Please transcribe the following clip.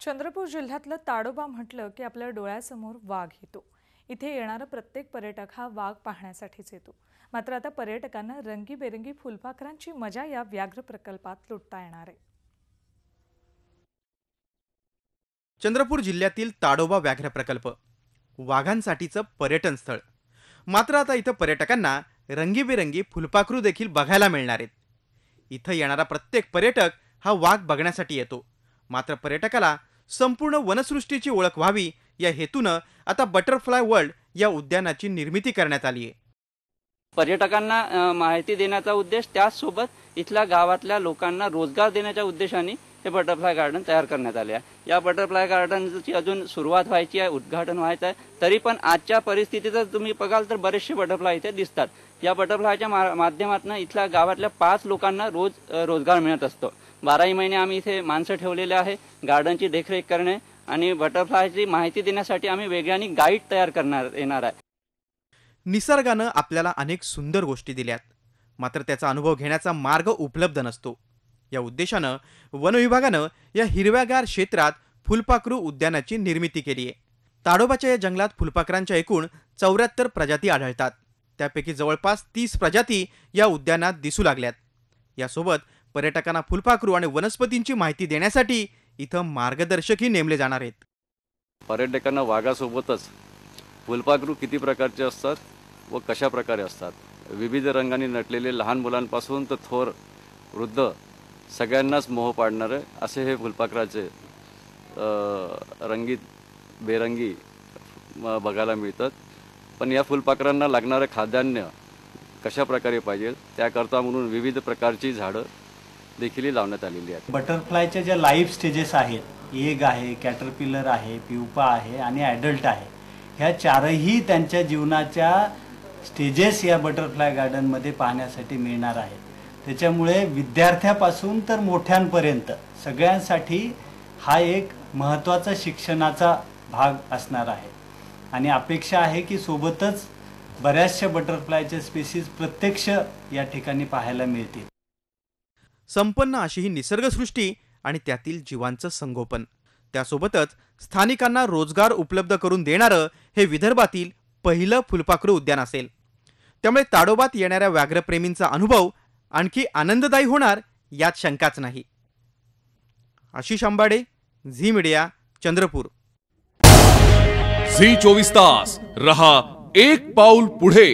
चंद्रपूर जिल्ह्यातलं ताडोबा म्हटलं की आपल्या डोळ्यासमोर वाघ येतो। इथे येणारा प्रत्येक पर्यटक हा वाघ पाहण्यासाठीच येतो। मात्र आता पर्यटकांना रंगीबेरंगी फुलपाखरांची मजा या व्याघ्र प्रकल्पात लुटता येणार आहे। चंद्रपूर जिल्ह्यातील ताडोबा व्याघ्र प्रकल्प वाघांसाठीचं पर्यटन स्थळ। मात्र आता इथं पर्यटकांना रंगीबेरंगी फुलपाखरू देखील बघायला मिळणार आहेत। इथं येणारा प्रत्येक पर्यटक हा वाघ बघण्यासाठी येतो। मात्र पर्यटकाला संपूर्ण वनसृष्टीची ओळख व्हावी या हेतूनं आता बटरफ्लाय वर्ल्ड या उद्यानाची निर्मिती करण्यात आली आहे। पर्यटकांना माहिती देण्याचा उद्देश, त्याचसोबत इथल्या गावातल्या लोकांना रोजगार देण्याच्या उद्देशाने हे बटरफ्लाय गार्डन तयार करण्यात आले आहे। या बटरफ्लाय गार्डनची अजून सुरुवात व्हायची आहे, उद्घाटन व्हायचं आहे। तरी पण आजच्या परिस्थितीत तुम्ही बघाल तर बरेचसे बटरफ्लाय इथे दिसतात। या बटरफ्लायच्या माध्यमातून इथल्या गावातल्या 5 लोकांना रोज रोजगार मिळत असतो। 12 महिने आम्ही इथे माणसं ठेवलेले आहे गार्डनची देखरेख करणे आणि बटरफ्लायची माहिती देण्यासाठी आम्ही वेगळ्याने गाईड तयार करणार येणार आहे। निसर्गानं आपल्याला अनेक सुंदर गोष्टी दिल्यात, मात्र त्याचा अनुभव घेण्याचा मार्ग उपलब्ध नसतो। या उद्देशानं वन विभागानं या हिरव्यागार क्षेत्रात फुलपाखरू उद्यानाची निर्मिती केली आहे। ताडोबाच्या या जंगलात फुलपाखरांच्या एकूण 74 प्रजाती आढळतात। त्यापैकी जवळपास 30 प्रजाती या उद्यानात दिसू लागल्यात। यासोबत पर्यटकांना फुलपाखरू आणि वनस्पतींची माहिती देण्यासाठी इथं मार्गदर्शकही नेमले जाणार आहेत। पर्यटकांना वाघासोबतच फुलपाखरू किती प्रकारचे असतात व कशा प्रकारे असतात, विविध रंगांनी नटलेले लहान मुलांपासून तर थोर वृद्ध सगळ्यांनाच मोह पाडणारे असे हे फुलपाखराचे रंगीत बेरंगी बघायला मिळतात। पण या फुलपाखरांना लागणारे खाद्यान्न कशा प्रकारे पाहिजे त्याकरता म्हणून विविध प्रकारची झाडं देखील लावण्यात आलेली आहेत। बटरफ्लायच्या ज्या लाईफ स्टेजेस आहेत, एग आहे, कॅटरपिलर आहे, प्युपा आहे आणि ॲडल्ट आहे, ह्या चारही त्यांच्या जीवनाच्या स्टेजेस या बटरफ्लाय गार्डनमध्ये पाहण्यासाठी मिळणार आहेत। त्याच्यामुळे विद्यार्थ्यापासून तर मोठ्यांपर्यंत सगळ्यांसाठी हा एक महत्त्वाचा शिक्षणाचा भाग असणार आहे आणि अपेक्षा आहे की सोबतच बऱ्याचशा बटरफ्लायच्या स्पीसीज प्रत्यक्ष या ठिकाणी पाहायला मिळतील। संपन्न अशी ही निसर्गसृष्टी आणि त्यातील जीवांचं संगोपन, त्यासोबतच स्थानिकांना रोजगार उपलब्ध करून देणारं हे विदर्भातील पहिलं फुलपाखरू उद्यान असेल। त्यामुळे ताडोबात येणाऱ्या व्याघ्रप्रेमींचा अनुभव आणखी आनंददायी होणार यात शंकाच नाही। आशिष आंबाडे, झी मीडिया, चंद्रपूर। झी 24 तास रहा एक पाऊल पुढे।